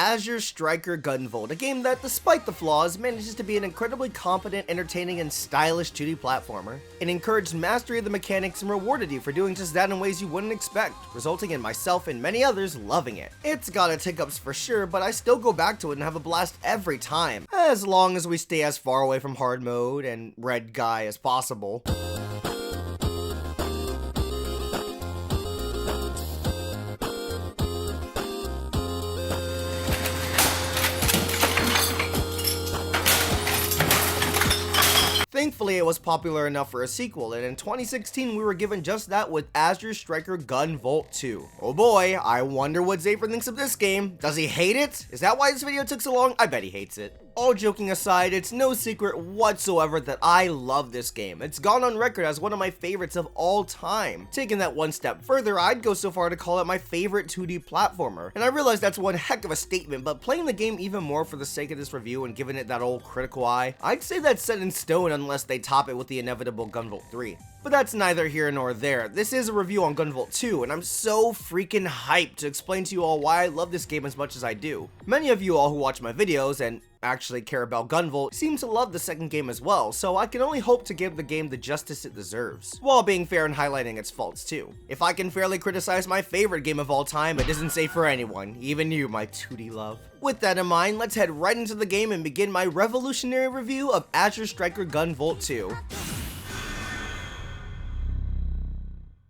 Azure Striker Gunvolt, a game that, despite the flaws, manages to be an incredibly competent, entertaining, and stylish 2D platformer. It encouraged mastery of the mechanics and rewarded you for doing just that in ways you wouldn't expect, resulting in myself and many others loving it. It's got its hiccups for sure, but I still go back to it and have a blast every time, as long as we stay as far away from hard mode and red guy as possible. Thankfully, it was popular enough for a sequel, and in 2016 we were given just that with Azure Striker Gunvolt 2. Oh boy, I wonder what Zafre thinks of this game. Does he hate it? Is that why this video took so long? I bet he hates it. All joking aside, it's no secret whatsoever that I love this game. It's gone on record as one of my favorites of all time. Taking that one step further, I'd go so far to call it my favorite 2D platformer. And I realize that's one heck of a statement, but playing the game even more for the sake of this review and giving it that old critical eye, I'd say that's set in stone unless they top it with the inevitable Gunvolt 3. But that's neither here nor there. This is a review on Gunvolt 2, and I'm so freaking hyped to explain to you all why I love this game as much as I do. Many of you all who watch my videos and actually care about Gunvolt seem to love the second game as well, so I can only hope to give the game the justice it deserves, while being fair and highlighting its faults too. If I can fairly criticize my favorite game of all time, it isn't safe for anyone, even you, my 2D love. With that in mind, let's head right into the game and begin my revolutionary review of Azure Striker Gunvolt 2.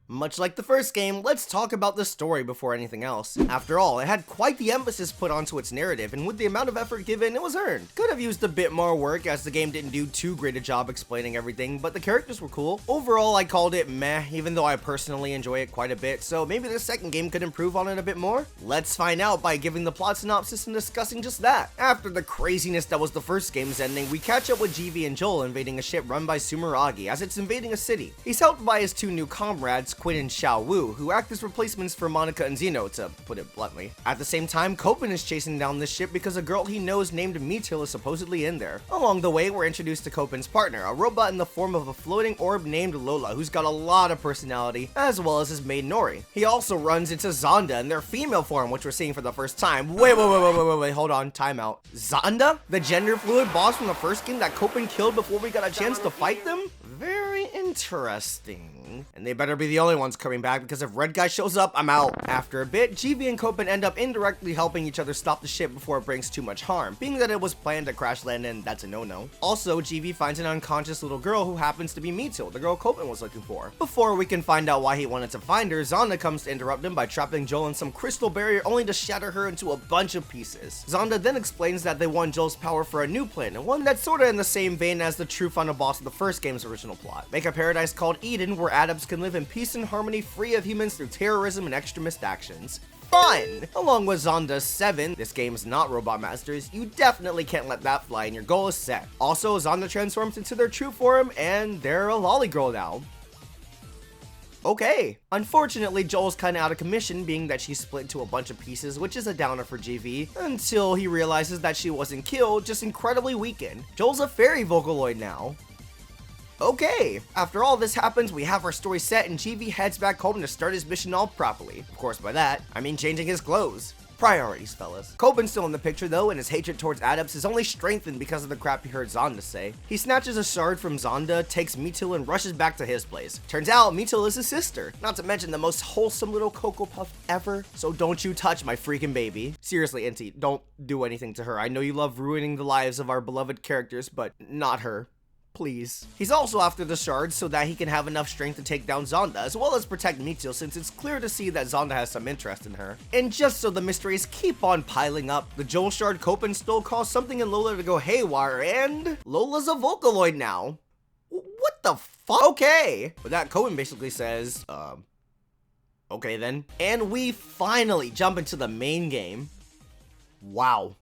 Much like the first game, let's talk about the story before anything else. After all, it had quite the emphasis put onto its narrative, and with the amount of effort given, it was earned. Could have used a bit more work, as the game didn't do too great a job explaining everything, but the characters were cool. Overall, I called it meh, even though I personally enjoy it quite a bit, so maybe the second game could improve on it a bit more? Let's find out by giving the plot synopsis and discussing just that. After the craziness that was the first game's ending, we catch up with GV and Joel invading a ship run by Sumeragi as it's invading a city. He's helped by his two new comrades, Quinn and Xiao Wu, who act as replacements for Monica and Zeno, to put it bluntly. At the same time, Copen is chasing down this ship because a girl he knows named Metil is supposedly in there. Along the way, we're introduced to Copen's partner, a robot in the form of a floating orb named Lola, who's got a lot of personality, as well as his maid Nori. He also runs into Zonda in their female form, which we're seeing for the first time. Wait, hold on, time out. Zonda? The gender fluid boss from the first game that Copen killed before we got a chance to fight them? Very interesting. And they better be the only ones coming back, because if Red Guy shows up, I'm out. After a bit, GV and Copen end up indirectly helping each other stop the ship before it brings too much harm, being that it was planned to crash land and that's a no-no. Also, GV finds an unconscious little girl who happens to be Metil, the girl Copen was looking for. Before we can find out why he wanted to find her, Zonda comes to interrupt him by trapping Joel in some crystal barrier only to shatter her into a bunch of pieces. Zonda then explains that they want Joel's power for a new plan, and one that's sorta in the same vein as the true final boss of the first game's original plot. Make a paradise called Eden where Adepts can live in peace and harmony, free of humans through terrorism and extremist actions. Fun! Along with Zonda 7, this game is not Robot Masters, you definitely can't let that fly and your goal is set. Also, Zonda transforms into their true form and they're a lolly girl now. Okay. Unfortunately, Joel's kinda out of commission, being that she's split into a bunch of pieces, which is a downer for GV, until he realizes that she wasn't killed, just incredibly weakened. Joel's a fairy Vocaloid now. Okay, after all this happens, we have our story set and GV heads back home to start his mission all properly. Of course, by that, I mean changing his clothes. Priorities, fellas. Copen's still in the picture though, and his hatred towards Adepts is only strengthened because of the crap he heard Zonda say. He snatches a shard from Zonda, takes Metil, and rushes back to his place. Turns out, Metil is his sister, not to mention the most wholesome little Cocoa Puff ever, so don't you touch my freaking baby. Seriously, Inti, don't do anything to her. I know you love ruining the lives of our beloved characters, but not her. Please. He's also after the shards so that he can have enough strength to take down Zonda, as well as protect Metil, since it's clear to see that Zonda has some interest in her. And just so the mysteries keep on piling up, the Joel shard Copen stole caused something in Lola to go haywire, and Lola's a Vocaloid now. What the fuck? Okay. But that Copen basically says, okay then. And we finally jump into the main game. Wow.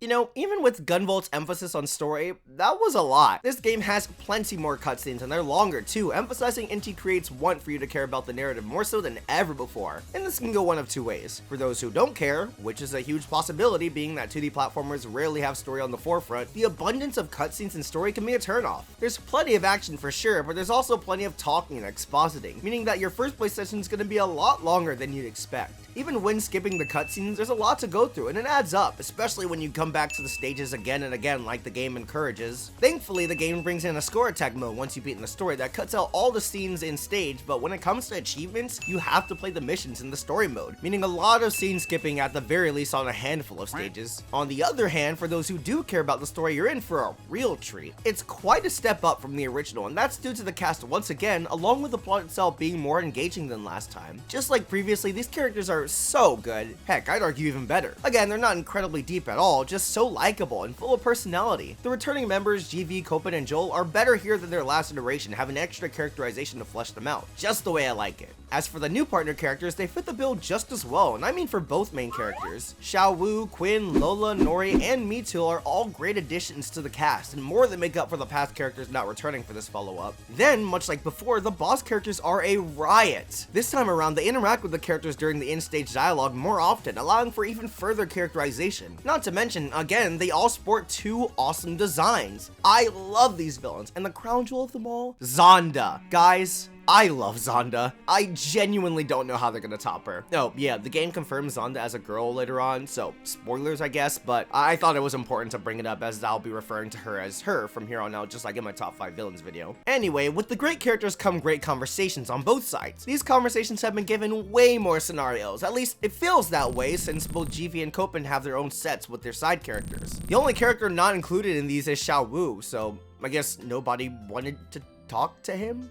You know, even with Gunvolt's emphasis on story, that was a lot. This game has plenty more cutscenes and they're longer too, emphasizing Inti Create's want for you to care about the narrative more so than ever before. And this can go one of two ways. For those who don't care, which is a huge possibility being that 2D platformers rarely have story on the forefront, the abundance of cutscenes and story can be a turnoff. There's plenty of action for sure, but there's also plenty of talking and expositing, meaning that your first play session is going to be a lot longer than you'd expect. Even when skipping the cutscenes, there's a lot to go through and it adds up, especially when you come back to the stages again and again like the game encourages. Thankfully, the game brings in a score attack mode once you've beaten the story that cuts out all the scenes in stage, but when it comes to achievements, you have to play the missions in the story mode, meaning a lot of scene skipping at the very least on a handful of stages. On the other hand, for those who do care about the story, you're in for a real treat. It's quite a step up from the original, and that's due to the cast once again, along with the plot itself being more engaging than last time. Just like previously, these characters are so good. Heck, I'd argue even better. Again, they're not incredibly deep at all, just so likable and full of personality. The returning members, GV, Copen, and Joel, are better here than their last iteration, having extra characterization to flesh them out, just the way I like it. As for the new partner characters, they fit the bill just as well, and I mean for both main characters. Xiao Wu, Quinn, Lola, Nori, and Mitul are all great additions to the cast, and more than make up for the past characters not returning for this follow-up. Then, much like before, the boss characters are a riot. This time around, they interact with the characters during the in-stage dialogue more often, allowing for even further characterization. Not to mention, again, they all sport two awesome designs. I love these villains, and the crown jewel of them all, Zonda. Guys, I love Zonda. I genuinely don't know how they're gonna top her. Oh, yeah, the game confirms Zonda as a girl later on, so spoilers, I guess, but I thought it was important to bring it up as I'll be referring to her as her from here on out, just like in my top 5 villains video. Anyway, with the great characters come great conversations on both sides. These conversations have been given way more scenarios, at least it feels that way since both GV and Copen have their own sets with their side characters. The only character not included in these is Xiao Wu, so I guess nobody wanted to talk to him?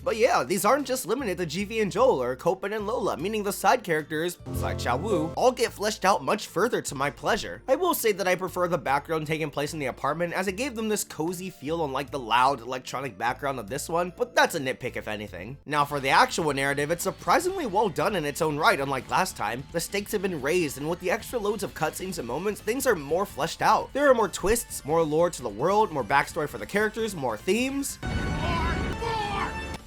But yeah, these aren't just limited to GV and Joel or Copen and Lola, meaning the side characters, besides Xiao Wu, all get fleshed out much further to my pleasure. I will say that I prefer the background taking place in the apartment as it gave them this cozy feel unlike the loud electronic background of this one, but that's a nitpick if anything. Now for the actual narrative, it's surprisingly well done in its own right unlike last time. The stakes have been raised and with the extra loads of cutscenes and moments, things are more fleshed out. There are more twists, more lore to the world, more backstory for the characters, more themes,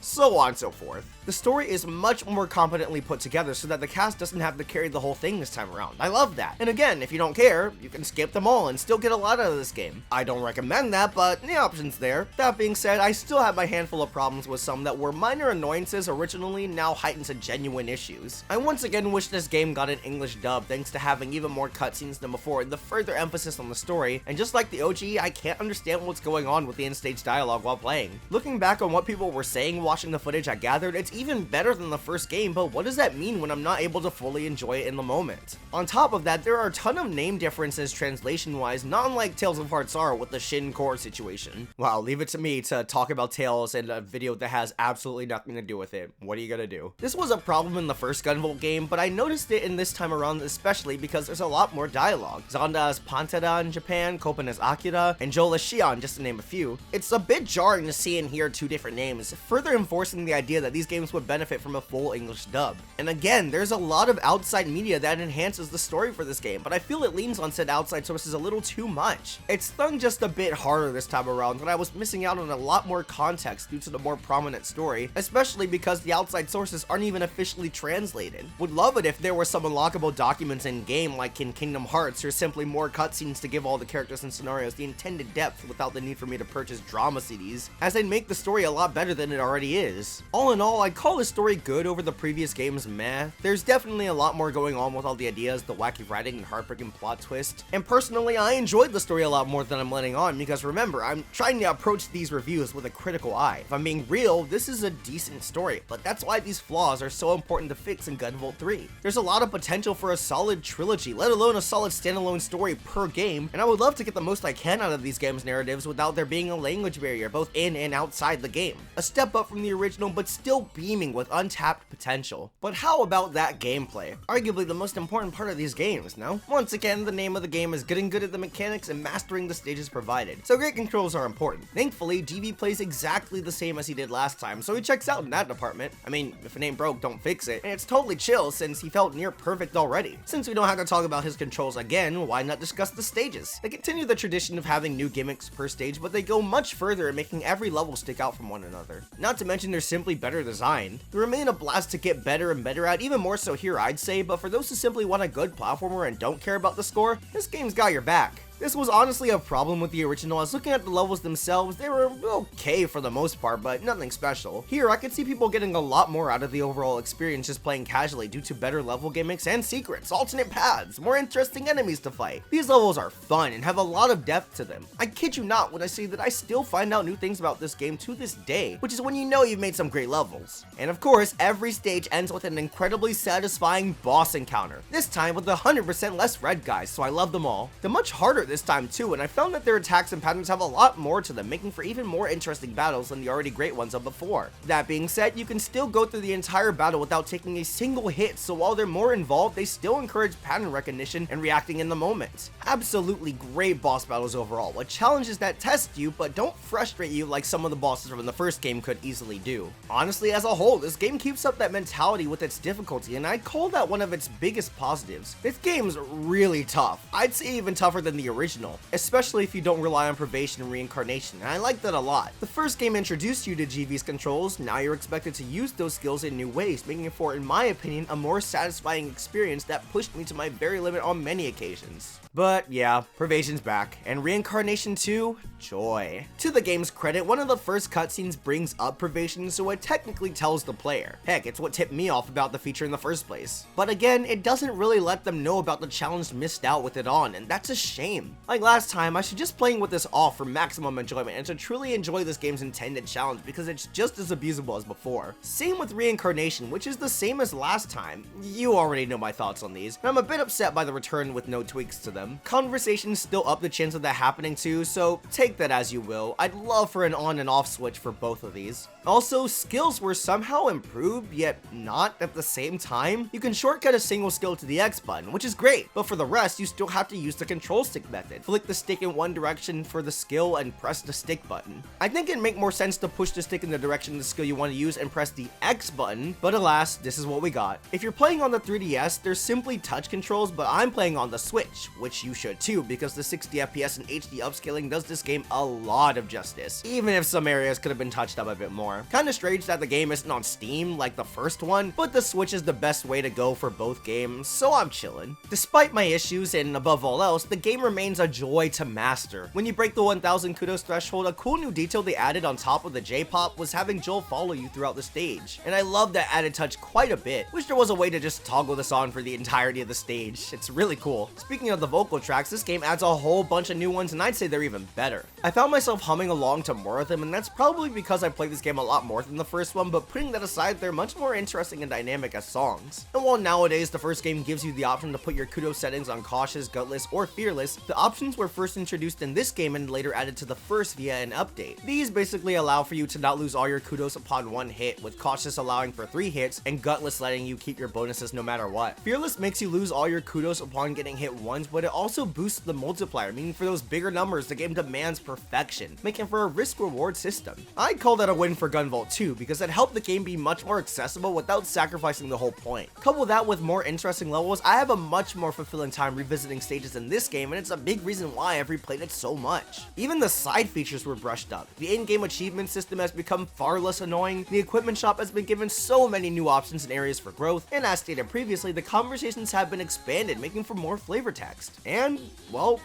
so on and so forth. The story is much more competently put together so that the cast doesn't have to carry the whole thing this time around. I love that. And again, if you don't care, you can skip them all and still get a lot out of this game. I don't recommend that, but the option's there. That being said, I still have my handful of problems with some that were minor annoyances originally, now heightened to genuine issues. I once again wish this game got an English dub thanks to having even more cutscenes than before and the further emphasis on the story, and just like the OG, I can't understand what's going on with the in-stage dialogue while playing. Looking back on what people were saying watching the footage I gathered, it's even better than the first game, but what does that mean when I'm not able to fully enjoy it in the moment? On top of that, there are a ton of name differences translation-wise, not unlike Tales of Hearts are with the Shin Core situation. Wow, leave it to me to talk about Tales in a video that has absolutely nothing to do with it. What are you gonna do? This was a problem in the first Gunvolt game, but I noticed it in this time around especially because there's a lot more dialogue. Zonda is Pantera in Japan, Copen is Akira, and Joel is Xion, just to name a few. It's a bit jarring to see and hear two different names, further enforcing the idea that these games would benefit from a full English dub. And again, there's a lot of outside media that enhances the story for this game, but I feel it leans on said outside sources a little too much. It stung just a bit harder this time around, and I was missing out on a lot more context due to the more prominent story, especially because the outside sources aren't even officially translated. Would love it if there were some unlockable documents in game like in Kingdom Hearts, or simply more cutscenes to give all the characters and scenarios the intended depth without the need for me to purchase drama CDs, as they'd make the story a lot better than it already is. All in all, I'd call the story good over the previous game's meh. There's definitely a lot more going on with all the ideas, the wacky writing, and heartbreaking plot twist. And personally, I enjoyed the story a lot more than I'm letting on, because remember, I'm trying to approach these reviews with a critical eye. If I'm being real, this is a decent story, but that's why these flaws are so important to fix in Gunvolt 3. There's a lot of potential for a solid trilogy, let alone a solid standalone story per game, and I would love to get the most I can out of these games' narratives without there being a language barrier both in and outside the game. A step up from from the original, but still beaming with untapped potential. But how about that gameplay? Arguably the most important part of these games, no? Once again, the name of the game is getting good at the mechanics and mastering the stages provided, so great controls are important. Thankfully, GV plays exactly the same as he did last time, so he checks out in that department. I mean, if it ain't broke, don't fix it, and it's totally chill since he felt near perfect already. Since we don't have to talk about his controls again, why not discuss the stages? They continue the tradition of having new gimmicks per stage, but they go much further in making every level stick out from one another. Not to mention they're simply better designed. They remain a blast to get better and better at, even more so here I'd say, but for those who simply want a good platformer and don't care about the score, this game's got your back. This was honestly a problem with the original, as looking at the levels themselves, they were okay for the most part, but nothing special. Here, I could see people getting a lot more out of the overall experience just playing casually due to better level gimmicks and secrets, alternate paths, more interesting enemies to fight. These levels are fun and have a lot of depth to them. I kid you not when I say that I still find out new things about this game to this day, which is when you know you've made some great levels. And of course, every stage ends with an incredibly satisfying boss encounter, this time with 100% less red guys, so I love them all. They're much harder this time too, and I found that their attacks and patterns have a lot more to them, making for even more interesting battles than the already great ones of before. That being said, you can still go through the entire battle without taking a single hit, so while they're more involved, they still encourage pattern recognition and reacting in the moment. Absolutely great boss battles overall, with challenges that test you but don't frustrate you like some of the bosses from the first game could easily do. Honestly, as a whole, this game keeps up that mentality with its difficulty, and I'd call that one of its biggest positives. This game's really tough. I'd say even tougher than the original, especially if you don't rely on probation and reincarnation, and I like that a lot. The first game introduced you to GV's controls, now you're expected to use those skills in new ways, making it for, in my opinion, a more satisfying experience that pushed me to my very limit on many occasions. But yeah, probation's back, and reincarnation too, joy. To the game's credit, one of the first cutscenes brings up probation, so it technically tells the player. Heck, it's what tipped me off about the feature in the first place. But again, it doesn't really let them know about the challenge missed out with it on, and that's a shame. Like last time, I suggest playing with this off for maximum enjoyment and to truly enjoy this game's intended challenge because it's just as abusable as before. Same with reincarnation, which is the same as last time. You already know my thoughts on these, and I'm a bit upset by the return with no tweaks to them. Conversations still up the chance of that happening too, so take that as you will. I'd love for an on and off switch for both of these. Also, skills were somehow improved, yet not at the same time. You can shortcut a single skill to the X button, which is great, but for the rest, you still have to use the control stick method. Flick the stick in one direction for the skill and press the stick button. I think it'd make more sense to push the stick in the direction of the skill you want to use and press the X button, but alas, this is what we got. If you're playing on the 3DS, there's simply touch controls, but I'm playing on the Switch, which you should too, because the 60 FPS and HD upscaling does this game a lot of justice, even if some areas could have been touched up a bit more. Kinda strange that the game isn't on Steam like the first one, but the Switch is the best way to go for both games, so I'm chillin'. Despite my issues, and above all else, the game remains a joy to master. When you break the 1000 kudos threshold, a cool new detail they added on top of the J-pop was having Joel follow you throughout the stage, and I love that added touch quite a bit. Wish there was a way to just toggle this on for the entirety of the stage. It's really cool. Speaking of the vocal tracks, this game adds a whole bunch of new ones, and I'd say they're even better. I found myself humming along to more of them, and that's probably because I played this game a lot more than the first one, but putting that aside, they're much more interesting and dynamic as songs. And while nowadays the first game gives you the option to put your kudos settings on cautious, gutless, or fearless, the options were first introduced in this game and later added to the first via an update. These basically allow for you to not lose all your kudos upon one hit, with cautious allowing for 3 hits, and gutless letting you keep your bonuses no matter what. Fearless makes you lose all your kudos upon getting hit once, but it also boosts the multiplier, meaning for those bigger numbers, the game demands perfection, making for a risk-reward system. I'd call that a win for Gunvolt too, because it helped the game be much more accessible without sacrificing the whole point. Couple that with more interesting levels, I have a much more fulfilling time revisiting stages in this game, and it's a big reason why I've replayed it so much. Even the side features were brushed up. The in-game achievement system has become far less annoying, the equipment shop has been given so many new options and areas for growth, and as stated previously, the conversations have been expanded, making for more flavor text. And, well,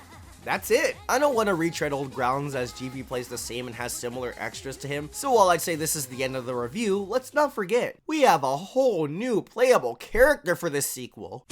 that's it. I don't want to retread old grounds as GV plays the same and has similar extras to him, so while I'd say this is the end of the review, let's not forget, we have a whole new playable character for this sequel.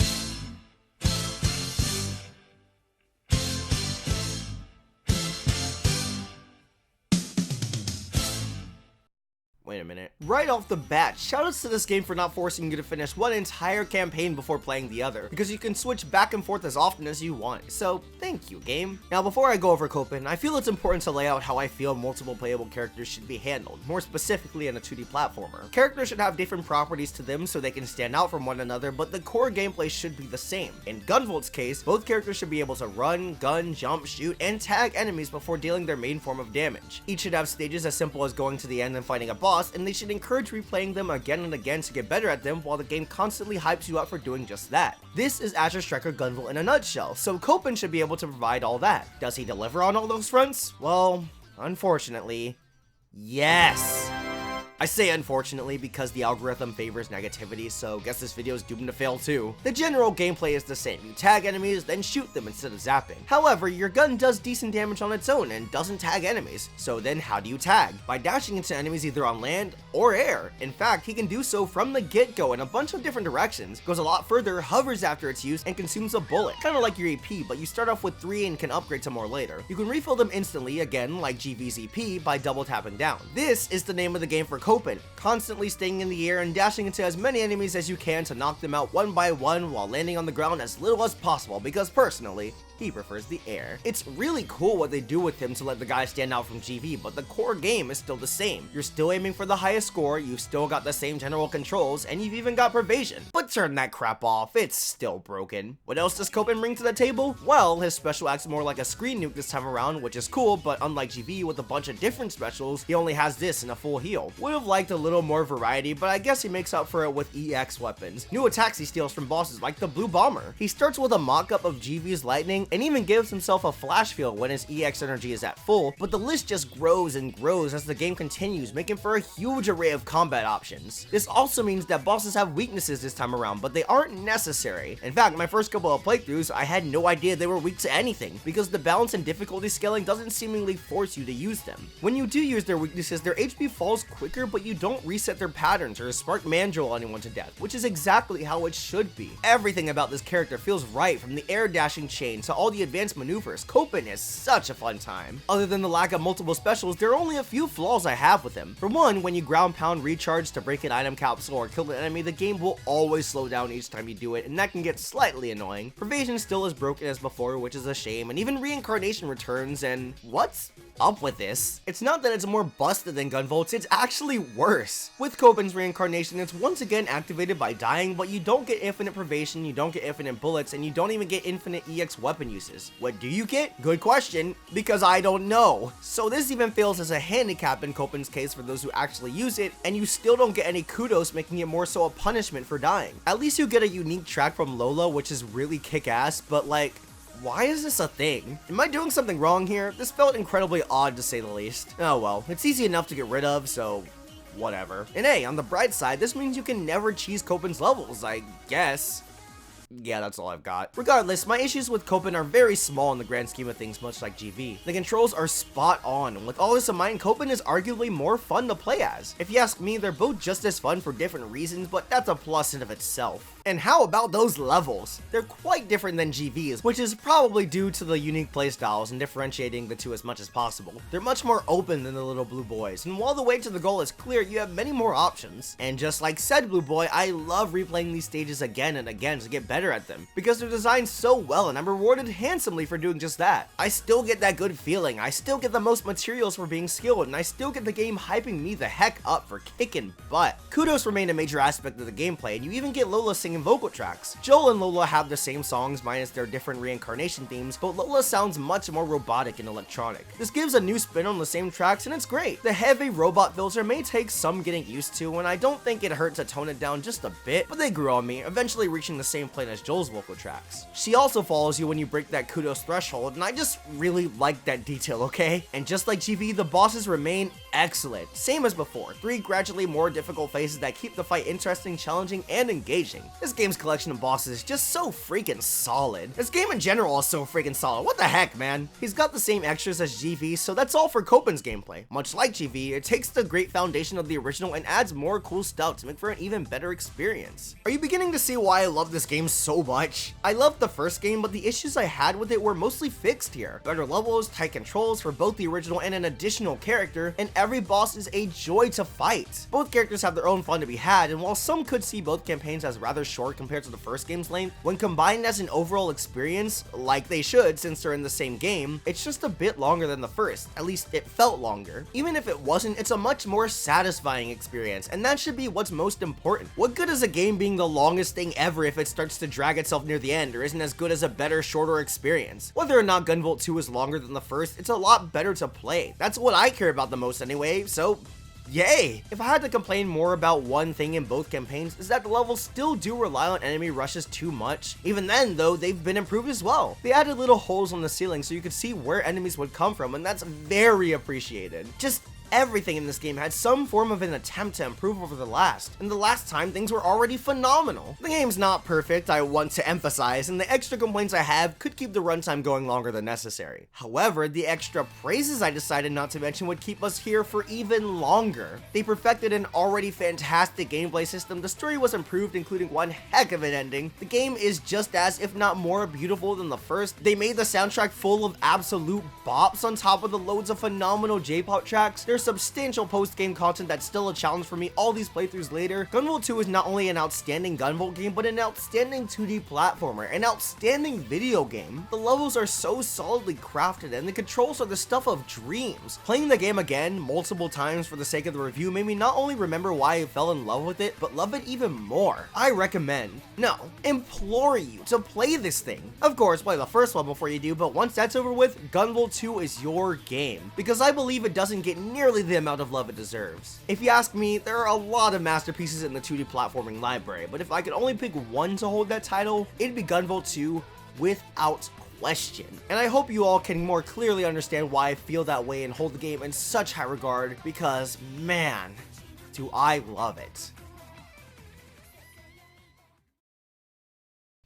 Wait a minute. Right off the bat, shoutouts to this game for not forcing you to finish one entire campaign before playing the other, because you can switch back and forth as often as you want. So, thank you, game. Now, before I go over Copen, I feel it's important to lay out how I feel multiple playable characters should be handled, more specifically in a 2D platformer. Characters should have different properties to them so they can stand out from one another, but the core gameplay should be the same. In Gunvolt's case, both characters should be able to run, gun, jump, shoot, and tag enemies before dealing their main form of damage. Each should have stages as simple as going to the end and fighting a boss, and they should encourage replaying them again and again to get better at them, while the game constantly hypes you up for doing just that. This is Azure Striker Gunvolt in a nutshell, so Copen should be able to provide all that. Does he deliver on all those fronts? Well, unfortunately, yes. I say unfortunately because the algorithm favors negativity, so guess this video is doomed to fail too. The general gameplay is the same. You tag enemies, then shoot them instead of zapping. However, your gun does decent damage on its own and doesn't tag enemies. So then how do you tag? By dashing into enemies either on land or air. In fact, he can do so from the get-go in a bunch of different directions, goes a lot further, hovers after its use, and consumes a bullet. Kinda like your EP, but you start off with 3 and can upgrade to more later. You can refill them instantly, again like GV's EP, by double tapping down. This is the name of the game for Copen, constantly staying in the air and dashing into as many enemies as you can to knock them out one by one while landing on the ground as little as possible, because personally, he prefers the air. It's really cool what they do with him to let the guy stand out from GV, but the core game is still the same. You're still aiming for the highest score, you've still got the same general controls, and you've even got pervasion. But turn that crap off, it's still broken. What else does Copen bring to the table? Well, his special acts more like a screen nuke this time around, which is cool, but unlike GV with a bunch of different specials, he only has this in a full heal. Would have liked a little more variety, but I guess he makes up for it with EX weapons. New attacks he steals from bosses like the Blue Bomber. He starts with a mock-up of GV's lightning, and even gives himself a flash field when his EX energy is at full, but the list just grows and grows as the game continues, making for a huge array of combat options. This also means that bosses have weaknesses this time around, but they aren't necessary. In fact, my first couple of playthroughs, I had no idea they were weak to anything, because the balance and difficulty scaling doesn't seemingly force you to use them. When you do use their weaknesses, their HP falls quicker, but you don't reset their patterns or spark mandrill anyone to death, which is exactly how it should be. Everything about this character feels right, from the air dashing chain to all the advanced maneuvers. Copen is such a fun time. Other than the lack of multiple specials, there are only a few flaws I have with him. For one, when you ground pound recharge to break an item capsule or kill an enemy, the game will always slow down each time you do it, and that can get slightly annoying. Pervasion still as broken as before, which is a shame, and even reincarnation returns, and what's up with this? It's not that it's more busted than Gunvolt's, it's actually worse. With Copen's reincarnation, it's once again activated by dying, but you don't get infinite pervasion, you don't get infinite bullets, and you don't even get infinite EX weapon uses. What do you get? Good question, because I don't know. So this even fails as a handicap in Copen's case for those who actually use it, and you still don't get any kudos, making it more so a punishment for dying. At least you get a unique track from Lola, which is really kick-ass, but like, why is this a thing? Am I doing something wrong here? This felt incredibly odd to say the least. Oh well, it's easy enough to get rid of, so whatever. And hey, on the bright side, this means you can never cheese Copen's levels, I guess. Yeah, that's all I've got. Regardless, my issues with Copen are very small in the grand scheme of things, much like GV. The controls are spot on, and with all this in mind, Copen is arguably more fun to play as. If you ask me, they're both just as fun for different reasons, but that's a plus in of itself. And how about those levels? They're quite different than GV's, which is probably due to the unique playstyles and differentiating the two as much as possible. They're much more open than the little blue boys, and while the way to the goal is clear, you have many more options. And just like said blue boy, I love replaying these stages again and again to get better at them, because they're designed so well and I'm rewarded handsomely for doing just that. I still get that good feeling, I still get the most materials for being skilled, and I still get the game hyping me the heck up for kicking butt. Kudos remain a major aspect of the gameplay, and you even get Lola singing vocal tracks. Joel and Lola have the same songs minus their different reincarnation themes, but Lola sounds much more robotic and electronic. This gives a new spin on the same tracks, and it's great. The heavy robot filter may take some getting used to, and I don't think it hurt to tone it down just a bit, but they grew on me, eventually reaching the same plane as Joel's vocal tracks. She also follows you when you break that kudos threshold, and I just really like that detail, okay? And just like GV, the bosses remain excellent. Same as before, 3 gradually more difficult phases that keep the fight interesting, challenging, and engaging. This game's collection of bosses is just so freaking solid. This game in general is so freaking solid. What the heck, man? He's got the same extras as GV, so that's all for Copen's gameplay. Much like GV, it takes the great foundation of the original and adds more cool stuff to make for an even better experience. Are you beginning to see why I love this game so much. I loved the first game, but the issues I had with it were mostly fixed here. Better levels, tight controls for both the original and an additional character, and every boss is a joy to fight. Both characters have their own fun to be had, and while some could see both campaigns as rather short compared to the first game's length, when combined as an overall experience, like they should since they're in the same game, it's just a bit longer than the first. At least it felt longer. Even if it wasn't, it's a much more satisfying experience, and that should be what's most important. What good is a game being the longest thing ever if it starts to drag itself near the end or isn't as good as a better, shorter experience? Whether or not Gunvolt 2 is longer than the first, it's a lot better to play. That's what I care about the most anyway, so yay! If I had to complain more about one thing in both campaigns, is that the levels still do rely on enemy rushes too much. Even then, though, they've been improved as well. They added little holes on the ceiling so you could see where enemies would come from, and that's very appreciated. Just everything in this game had some form of an attempt to improve over the last, and the last time things were already phenomenal. The game's not perfect, I want to emphasize, and the extra complaints I have could keep the runtime going longer than necessary. However, the extra praises I decided not to mention would keep us here for even longer. They perfected an already fantastic gameplay system, the story was improved, including one heck of an ending. The game is just as, if not more, beautiful than the first. They made the soundtrack full of absolute bops on top of the loads of phenomenal J-pop tracks. There's substantial post-game content that's still a challenge for me all these playthroughs later. Gunvolt 2 is not only an outstanding Gunvolt game, but an outstanding 2D platformer, an outstanding video game. The levels are so solidly crafted, and the controls are the stuff of dreams. Playing the game again multiple times for the sake of the review made me not only remember why I fell in love with it, but love it even more. I recommend, no, implore you to play this thing. Of course, play the first one before you do, but once that's over with, Gunvolt 2 is your game, because I believe it doesn't get nearly the amount of love it deserves. If you ask me, there are a lot of masterpieces in the 2D platforming library, but if I could only pick one to hold that title, it'd be Gunvolt 2 without question. And I hope you all can more clearly understand why I feel that way and hold the game in such high regard, because man, do I love it.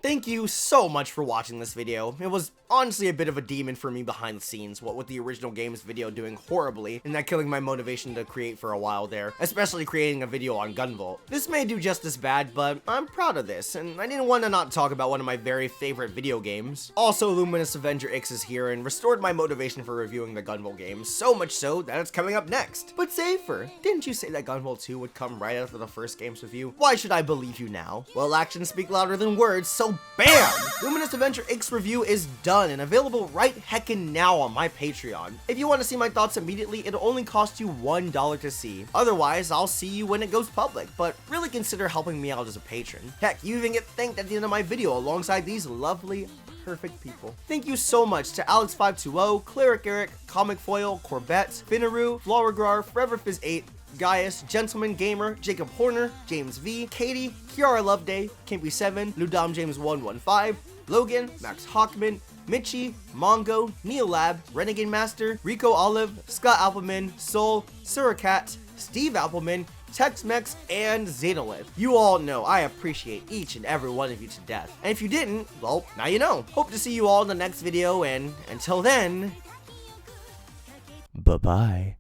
Thank you so much for watching this video. It was honestly a bit of a demon for me behind the scenes, what with the original game's video doing horribly and that killing my motivation to create for a while there, especially creating a video on Gunvolt. This may do just as bad, but I'm proud of this, and I didn't want to not talk about one of my very favorite video games. Also, Luminous Avenger X is here and restored my motivation for reviewing the Gunvolt game, so much so that it's coming up next. But Zafre, didn't you say that Gunvolt 2 would come right after the first game's review? Why should I believe you now? Well, actions speak louder than words, so BAM! Luminous Avenger X review is done and available right heckin' now on my Patreon. If you want to see my thoughts immediately, it'll only cost you $1 to see. Otherwise, I'll see you when it goes public, but really consider helping me out as a patron. Heck, you even get thanked at the end of my video alongside these lovely, perfect people. Thank you so much to Alex520, Cleric Eric, Comic Foil, Corbett, Finnaru, Floragrar, ForeverFizz8, Gaius, Gentleman Gamer, Jacob Horner, James V, Katie, Kiara Loveday, Kimpy7, Ludom James 115, Logan, Max Hockman, Mitchie, Mongo, Neolab, Renegade Master, Rico Olive, Scott Appleman, Soul, Suracat, Steve Appleman, Tex-Mex, and Xenolith. You all know I appreciate each and every one of you to death. And if you didn't, well, now you know. Hope to see you all in the next video, and until then, bye-bye.